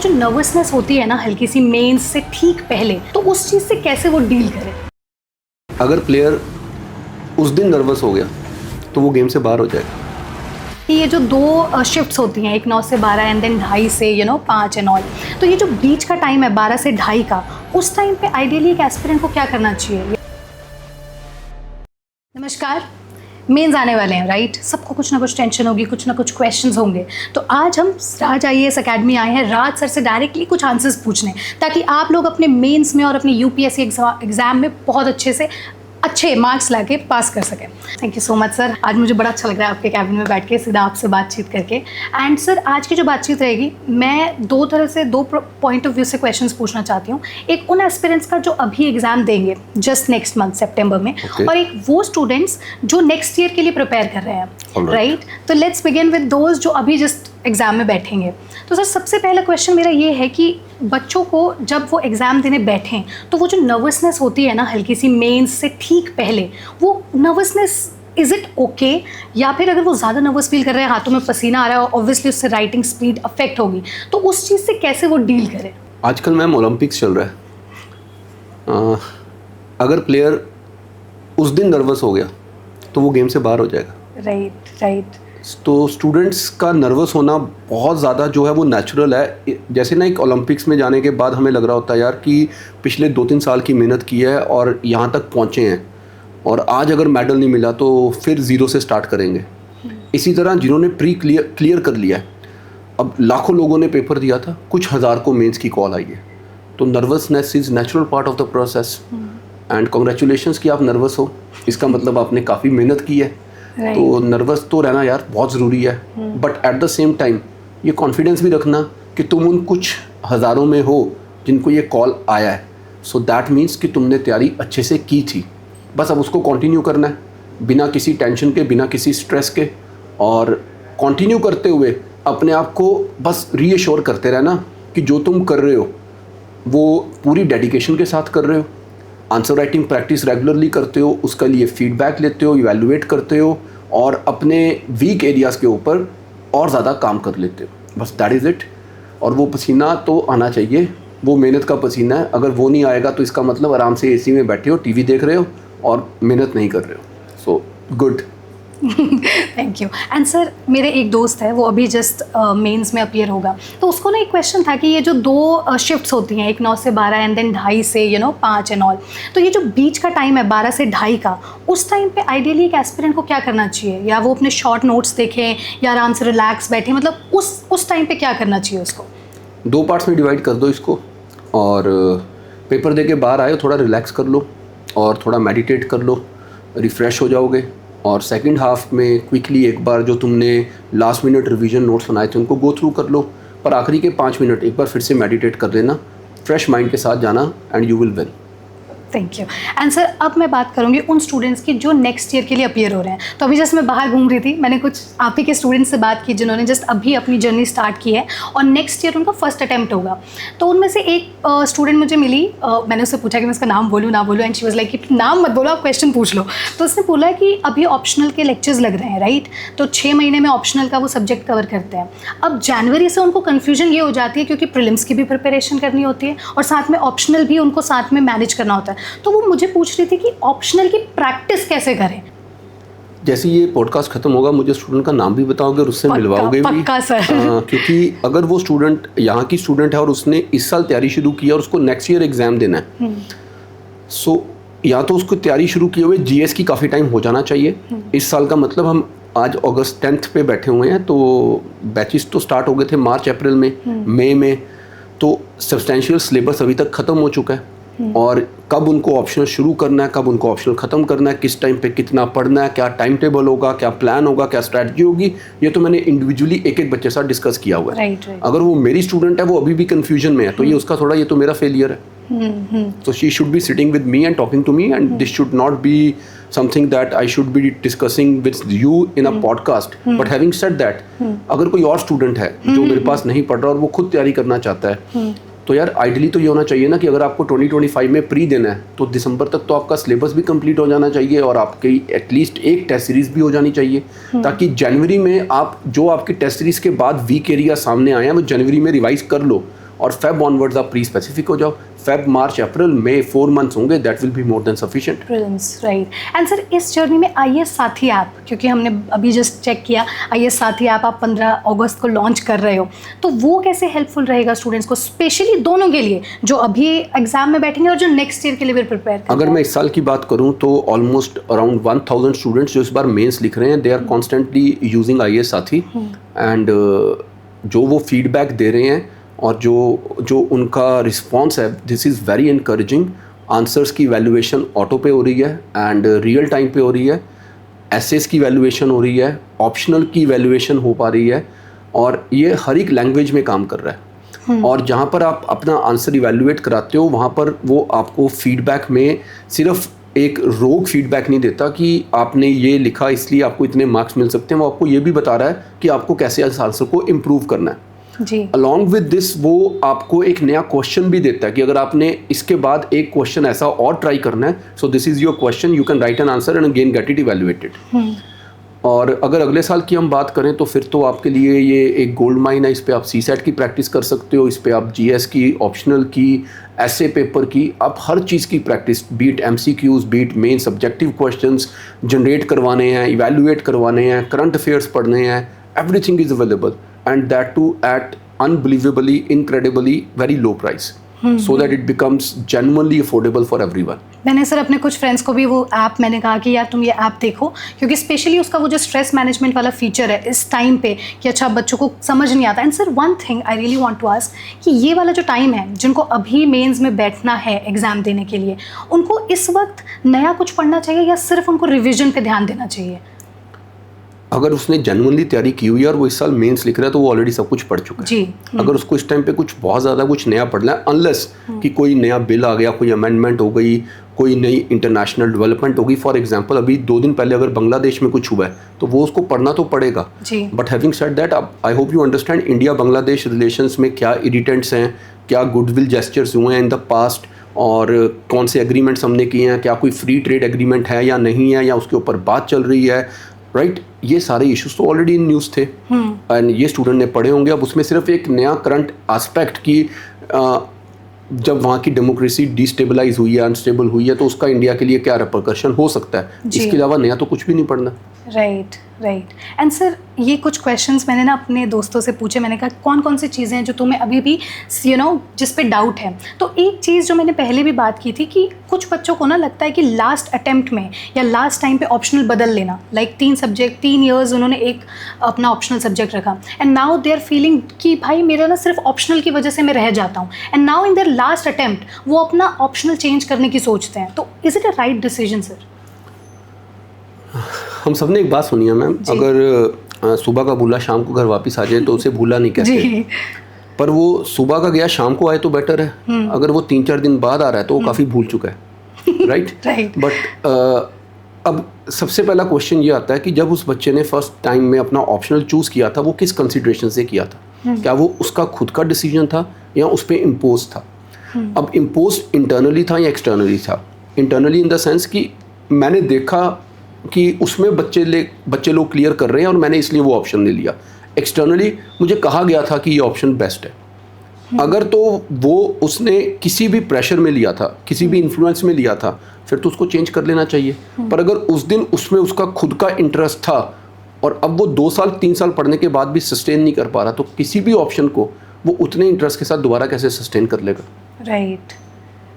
जो नर्वसनेस होती है ना हल्की सी मेंस से ठीक पहले, तो उस चीज़ से कैसे वो डील करें? अगर प्लेयर उस दिन नर्वस हो गया तो वो गेम से बाहर हो जाएगा। कि ये जो दो शिफ्ट्स होती हैं, एक 9 से 12 एंड देन 2:30 से 5 एंड ऑल, तो ये जो बीच का टाइम है 12 से 2:30 का, उस टाइम पे आइडियली एक एस्पिरेंट को क्या करना चाहिए? नमस्कार, मेंस आने वाले हैं राइट। सबको कुछ ना कुछ टेंशन होगी, कुछ ना कुछ क्वेश्चंस होंगे। तो आज हम राज IAS अकेडमी आए हैं राज सर से डायरेक्टली कुछ आंसर्स पूछने, ताकि आप लोग अपने मेंस में और अपने UPSC एग्जाम में बहुत अच्छे मार्क्स लाके पास कर सकें। Thank you so much sir. आज मुझे बड़ा अच्छा लग रहा है आपके कैबिन में बैठ के सीधा आपसे बातचीत करके। एंड सर, आज की जो बातचीत रहेगी, मैं दो पॉइंट ऑफ व्यू से क्वेश्चंस पूछना चाहती हूँ। एक उन एस्पिरेंट्स का जो अभी एग्जाम देंगे जस्ट नेक्स्ट मंथ सितंबर में, और एक वो स्टूडेंट्स जो नेक्स्ट ईयर के लिए प्रिपेयर कर रहे हैं, राइट? तो लेट्स बिगिन विद दोज जो अभी जस्ट एग्जाम में बैठेंगे। तो सर, सबसे पहला क्वेश्चन मेरा ये है कि बच्चों को जब वो एग्ज़ाम देने बैठें तो वो जो नर्वसनेस होती है ना हल्की सी मेंस से ठीक पहले, वो नर्वसनेस इज़ इट ओके, या फिर अगर वो ज़्यादा नर्वस फील कर रहे हैं, हाथों में पसीना आ रहा है, ऑब्वियसली उससे राइटिंग स्पीड अफेक्ट होगी, तो उस चीज़ से कैसे वो डील करें? आजकल मैम ओलंपिक्स चल रहा है। अगर प्लेयर उस दिन नर्वस हो गया तो वो गेम से बाहर हो जाएगा। राइट। तो स्टूडेंट्स का नर्वस होना बहुत ज़्यादा जो है वो नेचुरल है। जैसे ना एक ओलंपिक्स में जाने के बाद हमें लग रहा होता है यार कि पिछले 2-3 साल की मेहनत की है और यहाँ तक पहुँचे हैं, और आज अगर मेडल नहीं मिला तो फिर ज़ीरो से स्टार्ट करेंगे। इसी तरह जिन्होंने प्री क्लियर कर लिया है, अब लाखों लोगों ने पेपर दिया था, कुछ हज़ार को मेंस की कॉल आई है, तो nervousness is natural part of the process. And congratulations कि आप नर्वस हो, इसका मतलब आपने काफ़ी मेहनत की है। तो नर्वस तो रहना यार बहुत ज़रूरी है, but at the same time ये कॉन्फिडेंस भी रखना कि तुम उन कुछ हज़ारों में हो जिनको ये कॉल आया है। सो दैट मीन्स कि तुमने तैयारी अच्छे से की थी, बस अब उसको कंटिन्यू करना है बिना किसी टेंशन के, बिना किसी स्ट्रेस के, और कंटिन्यू करते हुए अपने आप को बस रीअश्योर करते रहना कि जो तुम कर रहे हो वो पूरी डेडिकेशन के साथ कर रहे हो। आंसर राइटिंग प्रैक्टिस रेगुलरली करते हो, उसका लिए फीडबैक लेते हो, इवैल्यूएट करते हो, और अपने वीक एरियाज़ के ऊपर और ज़्यादा काम कर लेते हो। बस दैट इज़ इट। और वो पसीना तो आना चाहिए, वो मेहनत का पसीना है। अगर वो नहीं आएगा तो इसका मतलब आराम से AC में बैठे हो, TV देख रहे हो और मेहनत नहीं कर रहे हो। So good. Thank you. And sir, मेरे एक दोस्त है, वो अभी जस्ट मेंस में अपीयर होगा, तो उसको ना एक क्वेश्चन था कि ये जो दो शिफ्ट्स होती हैं, एक 9 से 12 एंड देन 2:30 से 5 एंड ऑल, तो ये जो बीच का टाइम है 12 से 2:30 का, उस टाइम पे आइडियली एक एस्पिरेंट को क्या करना चाहिए? या वो अपने शॉर्ट नोट्स देखें या आराम से रिलैक्स बैठे, मतलब उस टाइम पे क्या करना चाहिए उसको? 2 पार्ट्स में डिवाइड कर दो इसको, और पेपर दे के बाहर आए, थोड़ा रिलैक्स कर लो और थोड़ा मेडिटेट कर लो, रिफ़्रेश हो जाओगे। और सेकंड हाफ में क्विकली एक बार जो तुमने लास्ट मिनट रिवीजन नोट्स बनाए थे उनको गो थ्रू कर लो, पर आखिरी के 5 मिनट एक बार फिर से मेडिटेट कर लेना, फ्रेश माइंड के साथ जाना, and you will win. Thank you. And sir, अब मैं बात करूँगी उन स्टूडेंट्स की जो नेक्स्ट ईयर के लिए अपीयर हो रहे हैं। तो अभी जस्ट मैं बाहर घूम रही थी, मैंने कुछ आप ही के स्टूडेंट्स से बात की जिन्होंने जस्ट अभी अपनी जर्नी स्टार्ट की है और नेक्स्ट ईयर उनका फर्स्ट अटैम्प्ट होगा। तो उनमें से एक स्टूडेंट मुझे मिली, मैंने उससे पूछा कि मैं उसका नाम बोलूँ ना बोलूँ, एंड शी वाज लाइक कि नाम मत बोलो, आप क्वेश्चन पूछ लो। तो उसने बोला कि अभी ऑप्शनल के लेक्चर्स लग रहे हैं, राइट? तो 6 महीने में ऑप्शनल का वो सब्जेक्ट कवर करते हैं। अब जनवरी से उनको कन्फ्यूजन ये हो जाती है क्योंकि प्रीलिम्स की भी प्रिपरेशन करनी होती है और साथ में ऑप्शनल भी उनको साथ में मैनेज करना होता है। तो वो मुझे पूछ रही थी कि ऑप्शनल की प्रैक्टिस कैसे करें। जैसे ये पॉडकास्ट खत्म होगा मुझे स्टूडेंट का नाम भी बताओगे और उससे मिलवाओगे भी? पक्का सर। क्योंकि अगर वो स्टूडेंट यहाँ की स्टूडेंट है और उसने इस साल तैयारी शुरू की और उसको नेक्स्ट ईयर एग्जाम देना है, सो या तो उसको तैयारी शुरू किए हुए GS की काफ़ी टाइम हो जाना चाहिए। इस साल का मतलब हम आज अगस्त 10th पे बैठे हुए हैं, तो बैचेस तो स्टार्ट हो गए थे मार्च अप्रैल में, मई में, तो सब्सटेंशियल सिलेबस अभी तक ख़त्म हो चुका है। और कब उनको ऑप्शनल शुरू करना है, कब उनको ऑप्शनल ख़त्म करना है, किस टाइम पे कितना पढ़ना है, क्या टाइम टेबल होगा, क्या प्लान होगा, क्या स्ट्रैटेजी होगी, ये तो मैंने इंडिविजुअली एक एक बच्चे के साथ डिस्कस किया हुआ है। अगर वो मेरी स्टूडेंट है, वो अभी भी कन्फ्यूजन में है, तो ये उसका थोड़ा, ये तो मेरा फेलियर है। So she should be sitting with me and talking to me, and this should not be something that I should be discussing with you in a podcast. But having said that, अगर कोई और student है जो मेरे पास नहीं पढ़ रहा और वो खुद तैयारी करना चाहता है, तो यार आइडियली तो ये होना चाहिए ना कि अगर आपको 2025 में प्री देना है तो दिसंबर तक तो आपका सिलेबस भी कंप्लीट हो जाना चाहिए और आपकी एटलीस्ट एक टेस्ट सीरीज़ भी हो जानी चाहिए, ताकि जनवरी में आप जो आपकी टेस्ट सीरीज़ के बाद वीक एरिया सामने आए हैं वो जनवरी में रिवाइज कर लो और फेब ऑनवर्ड्स आप प्री स्पेसिफिक हो जाओ, फेब मार्च अप्रैल मई 4 मंथ्स होंगे, that will be more than sufficient. Right. And sir इस जर्नी में आईएएस साथी ऐप, क्योंकि हमने अभी जस्ट चेक किया आईएएस साथी ऐप आप 15 अगस्त को लॉन्च कर रहे हो, तो वो कैसे हेल्पफुल रहेगा स्टूडेंट्स को, स्पेशली दोनों के लिए जो अभी एग्जाम में बैठेंगे और जो नेक्स्ट ईयर के लिए भी प्रिपेयर कर रहे हैं? अगर मैं इस साल की बात करूं तो ऑलमोस्ट अराउंड 1000 स्टूडेंट्स जो इस बार मेंस लिख रहे हैं, they are constantly using IAS साथी एंड जो वो फीडबैक दे रहे हैं और जो उनका रिस्पॉन्स है, this is very encouraging. Answers की वैल्यूएशन ऑटो पे हो रही है एंड रियल टाइम पे हो रही है, एसेस की वैल्यूएशन हो रही है, ऑप्शनल की वैल्यूएशन हो पा रही है, और ये हर एक लैंग्वेज में काम कर रहा है। और जहाँ पर आप अपना आंसर इवैल्यूएट कराते हो वहाँ पर वो आपको फीडबैक में सिर्फ एक रोग फीडबैक नहीं देता कि आपने ये लिखा इसलिए आपको इतने मार्क्स मिल सकते हैं, वो आपको ये भी बता रहा है कि आपको कैसे इस आंसर को इम्प्रूव करना है। जी। अलॉन्ग विद दिस वो आपको एक नया क्वेश्चन भी देता है कि अगर आपने इसके बाद एक क्वेश्चन ऐसा और ट्राई करना है, so this is your question, you can write an answer and again get it evaluated. और अगर अगले साल की हम बात करें तो फिर तो आपके लिए ये एक गोल्ड माइन है। इस पे आप सीसेट की प्रैक्टिस कर सकते हो, इस पे आप जीएस की, ऑप्शनल की, ऐसे पेपर की, आप हर चीज़ की practice, be it MCQs, be it main subjective questions generate करवाने हैं, इवैल्यूएट करवाने हैं, करंट अफेयर्स पढ़ने हैं, everything is available and that too at unbelievably, incredibly very low price, so that it becomes genuinely affordable for everyone. मैंने sir अपने कुछ friends को भी वो ऐप, मैंने कहा कि यार तुम ये ऐप देखो, क्योंकि स्पेशली उसका वो जो स्ट्रेस मैनेजमेंट वाला फीचर है इस टाइम पे कि अच्छा बच्चों को समझ नहीं आता। And sir one thing I really want to ask कि ये वाला जो टाइम है जिनको अभी मेंस में बैठना है एग्ज़ाम देने के लिए, उनको इस वक्त नया कुछ पढ़ना चाहिए या सिर्फ उनको रिविजन पे ध्यान देना चाहिए? अगर उसने जेन्युइनली तैयारी की हुई है और वो इस साल मेंस लिख रहा है तो वो ऑलरेडी सब कुछ पढ़ चुका है जी। अगर उसको इस टाइम पे कुछ बहुत ज़्यादा कुछ नया पढ़ना है, अनलेस कि कोई नया बिल आ गया, कोई अमेंडमेंट हो गई, कोई नई इंटरनेशनल डेवलपमेंट होगी, फॉर एग्जांपल अभी 2 दिन पहले अगर बांग्लादेश में कुछ हुआ है तो वो उसको पढ़ना तो पड़ेगा। But having said that, I hope you understand India Bangladesh relations में क्या इरिटेंट्स हैं, क्या गुडविल जेस्चर्स हुए हैं इन द पास्ट, और कौन से एग्रीमेंट्स हमने किए हैं, क्या कोई फ्री ट्रेड एग्रीमेंट है या नहीं है, या उसके ऊपर बात चल रही है, राइट ये सारे इश्यूज तो ऑलरेडी इन न्यूज़ थे एंड ये स्टूडेंट ने पढ़े होंगे। अब उसमें सिर्फ एक नया करंट एस्पेक्ट की जब वहाँ की डेमोक्रेसी डिस्टेबलाइज हुई है, अनस्टेबल हुई है, तो उसका इंडिया के लिए क्या रिपरकशन हो सकता है, इसके अलावा नया तो कुछ भी नहीं पढ़ना। राइट। एंड सर ये कुछ क्वेश्चंस मैंने ना अपने दोस्तों से पूछे, मैंने कहा कौन कौन सी चीज़ें हैं जो तुम्हें अभी भी जिस पे डाउट है। तो एक चीज़ जो मैंने पहले भी बात की थी कि कुछ बच्चों को ना लगता है कि लास्ट अटेम्प्ट में या लास्ट टाइम पे ऑप्शनल बदल लेना, लाइक 3 सब्जेक्ट 3 ईयर्स उन्होंने एक अपना ऑप्शनल सब्जेक्ट रखा and now they are feeling कि भाई मेरा ना सिर्फ ऑप्शनल की वजह से मैं रह जाता हूँ, and now in their last attempt वो अपना ऑप्शनल चेंज करने की सोचते हैं। तो is it a right decision sir? हम सब ने एक बात सुनी है मैम, अगर सुबह का भूला शाम को घर वापस आ जाए तो उसे भूला नहीं कहते, पर वो सुबह का गया शाम को आए तो बेटर है। अगर वो 3-4 दिन बाद आ रहा है तो वो काफ़ी भूल चुका है, राइट। बट अब सबसे पहला क्वेश्चन ये आता है कि जब उस बच्चे ने फर्स्ट टाइम में अपना ऑप्शनल चूज़ किया था वो किस कंसिडरेशन से किया था, क्या वो उसका खुद का डिसीजन था या उस पर इम्पोज था। अब इम्पोज इंटरनली था या एक्सटर्नली था? इंटरनली इन द सेंस कि मैंने देखा कि उसमें बच्चे लोग क्लियर कर रहे हैं और मैंने इसलिए वो ऑप्शन ले लिया। एक्सटर्नली मुझे कहा गया था कि ये ऑप्शन बेस्ट है। अगर तो वो उसने किसी भी प्रेशर में लिया था, किसी भी इन्फ्लुएंस में लिया था, फिर तो उसको चेंज कर लेना चाहिए। पर अगर उस दिन उसमें उसका खुद का इंटरेस्ट था और अब वो 2 साल 3 साल पढ़ने के बाद भी सस्टेन नहीं कर पा रहा, तो किसी भी ऑप्शन को वो उतने इंटरेस्ट के साथ दोबारा कैसे सस्टेन कर लेगा? राइट।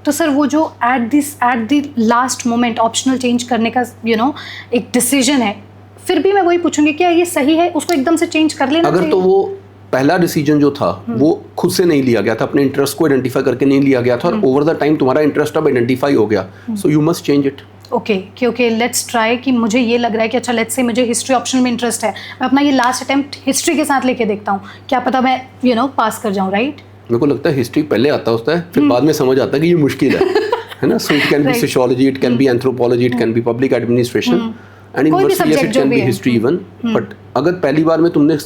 तो सर वो जो at the last moment optional change करने का एक डिसीजन है, फिर भी मैं वही पूछूंगी क्या ये सही है, उसको एकदम से चेंज कर लेना अगर चाहिए? तो वो पहला डिसीजन जो था वो खुद से नहीं लिया गया था, अपने इंटरेस्ट को आइडेंटिफाई करके नहीं लिया गया था, और ओवर द टाइम तुम्हारा इंटरेस्ट अब आइडेंटिफाई हो गया, so you must change it. Okay let's try कि मुझे ये लग रहा है कि अच्छा लेट्स से मुझे हिस्ट्री ऑप्शन में इंटरेस्ट है, मैं अपना ये लास्ट अटेम्प्ट हिस्ट्री के साथ लेके देखता हूँ, क्या पता मैं पास कर जाऊँ, राइट? मेरे को लगता है हिस्ट्री पहले आता होता है, फिर बाद में समझ आता है कि ये मुश्किल है ना। So it can be sociology, it can be anthropology, it can be public administration and university, it can be history even. But अगर पहली बार में तुमने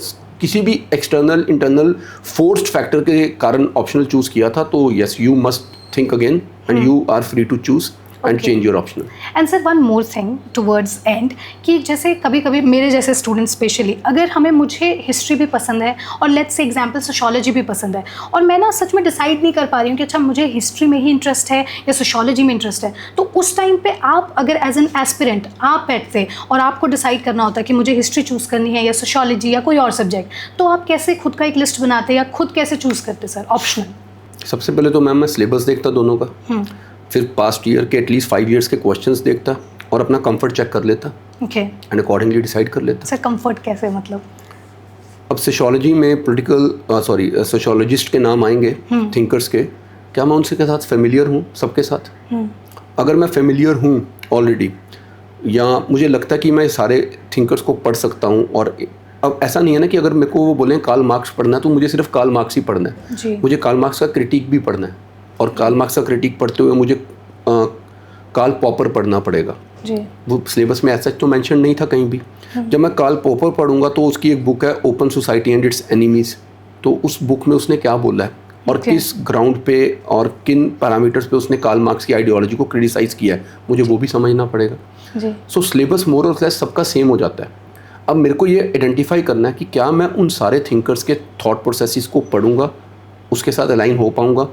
किसी भी एक्सटर्नल इंटरनल फोर्स्ड फैक्टर के कारण ऑप्शनल चूज किया था तो yes you must think again and you are free to choose and change your optional. And sir one more thing towards end कि जैसे कभी कभी मेरे जैसे स्टूडेंट स्पेशली अगर मुझे हिस्ट्री भी पसंद है और लेट्स से एग्जाम्पल सोशोलॉजी भी पसंद है और मैं ना सच में डिसाइड नहीं कर पा रही हूँ कि अच्छा मुझे हिस्ट्री में ही इंटरेस्ट है या सोशोलॉजी में इंटरेस्ट है, तो उस टाइम पे आप अगर एज एन एस्पिरेंट आप बैठते और आपको डिसाइड करना होता कि मुझे हिस्ट्री चूज़ करनी है या सोशोलॉजी या कोई और सब्जेक्ट, तो आप कैसे खुद का एक लिस्ट बनाते या खुद कैसे चूज़ करते सर ऑप्शनल? सबसे पहले तो मैम मैं सिलेबस देखता दोनों का, फिर पास्ट ईयर के एटलीस्ट 5 ईयर्स के क्वेश्चंस देखता और अपना कंफर्ट चेक कर लेता ओके एंड अकॉर्डिंगली डिसाइड कर लेता। सर कंफर्ट कैसे मतलब? अब सोशोलॉजी में सोशोलॉजिस्ट के नाम आएंगे थिंकर्स के, क्या मैं उनसे के साथ फेमिलियर हूँ सबके साथ? अगर मैं फेमिलियर हूँ ऑलरेडी या मुझे लगता है कि मैं सारे थिंकर्स को पढ़ सकता हूँ, और अब ऐसा नहीं है ना कि अगर मेरे को वो बोलें कार्ल मार्क्स पढ़ना है तो मुझे सिर्फ कार्ल मार्क्स ही पढ़ना है जी। मुझे कार्ल मार्क्स का क्रिटिक भी पढ़ना है, और कार्ल मार्क्स का क्रिटिक पढ़ते हुए मुझे कार्ल पॉपर पढ़ना पड़ेगा जी। वो सिलेबस में ऐसा तो मेंशन नहीं था कहीं भी। जब मैं कार्ल पॉपर पढ़ूंगा तो उसकी एक बुक है open society and it's enemies, तो उस बुक में उसने क्या बोला है और किस ग्राउंड पे और किन पैरामीटर्स पे उसने कार्ल मार्क्स की आइडियोलॉजी को क्रिटिसाइज किया है, मुझे वो भी समझना पड़ेगा। सो सिलेबस मोर और लेस सबका सेम हो जाता है। अब मेरे को ये आइडेंटिफाई करना है कि क्या मैं उन सारे थिंकर्स के थॉट प्रोसेसेस को पढ़ूंगा, उसके साथ अलाइन हो पाऊंगा,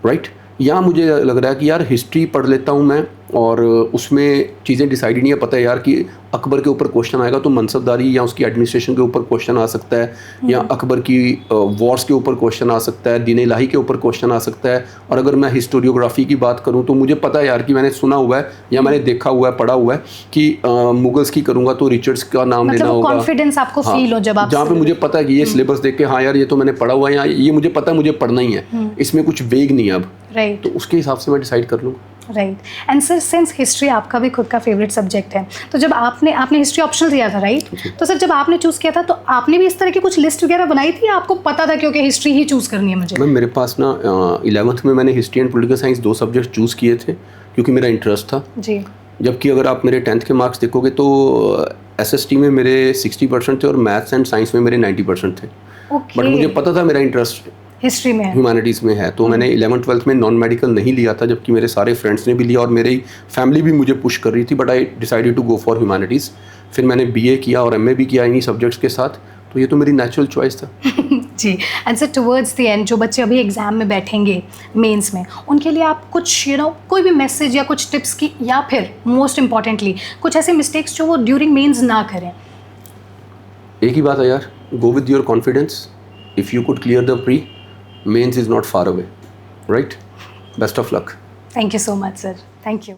राइट? या मुझे लग रहा है कि यार हिस्ट्री पढ़ लेता हूँ मैं और उसमें चीज़ें डिसाइड ही नहीं है, पता है यार कि अकबर के ऊपर क्वेश्चन आएगा तो मनसबदारी या उसकी एडमिनिस्ट्रेशन के ऊपर क्वेश्चन आ सकता है, या अकबर की वॉर्स के ऊपर क्वेश्चन आ सकता है, दीन इलाही के ऊपर क्वेश्चन आ सकता है। और अगर मैं हिस्टोरियोग्राफी की बात करूँ तो मुझे पता है यार कि मैंने सुना हुआ है या मैंने देखा हुआ है, पढ़ा हुआ है कि मुगल्स की करूँगा तो रिचर्ड्स का नाम लेना होगा। कॉन्फिडेंस आपको फील हो जब आप जहाँ पे मुझे पता है कि ये सिलेबस देख के हाँ यार ये तो मैंने पढ़ा हुआ है, या ये मुझे पता है मुझे पढ़ना ही है, इसमें कुछ वेग नहीं है अब, राइट? तो उसके हिसाब से मैं डिसाइड कर लूँगा। Right. And sir since history आपका भी खुद का फेवरेट सब्जेक्ट है, तो जब आपने हिस्ट्री ऑप्शनल दिया था, राइट? तो सर जब आपने चूज़ किया था तो आपने भी इस तरह की कुछ लिस्ट वगैरह बनाई थी या आपको पता था क्योंकि हिस्ट्री ही चूज़ करनी है मुझे? मैम मेरे पास ना 11th में मैंने history and political science 2 subject choose किए थे क्योंकि मेरा इंटरेस्ट था जी। जबकि अगर आप मेरे 10th के मार्क्स देखोगे तो SST में मेरे 60% थे और मैथ्स एंड साइंस में मेरे 90% थे। ओके। बट मुझे पता था मेरा इंटरेस्ट हिस्ट्री में है, ह्यूमैनिटीज़ में है, तो मैंने 11th-12th में नॉन मेडिकल नहीं लिया था, जबकि मेरे सारे फ्रेंड्स ने भी लिया और मेरी फैमिली भी मुझे पुश कर रही थी, but I decided to go for humanities. फिर मैंने BA किया और MA भी किया इन्हीं सब्जेक्ट्स के साथ, तो ये तो मेरी नेचुरल चॉइस था। जी। And sir towards the end जो बच्चे अभी एग्जाम में बैठेंगे मेंस में, उनके लिए आप कुछ कोई भी मैसेज या कुछ टिप्स की, या फिर मोस्ट इम्पॉर्टेंटली कुछ ऐसे मिस्टेक्स जो वो ड्यूरिंग मेंस ना करें? एक ही बात है यार, go with your confidence. If you could clear the pre, mains is not far away, right? Best of luck. Thank you so much sir, thank you.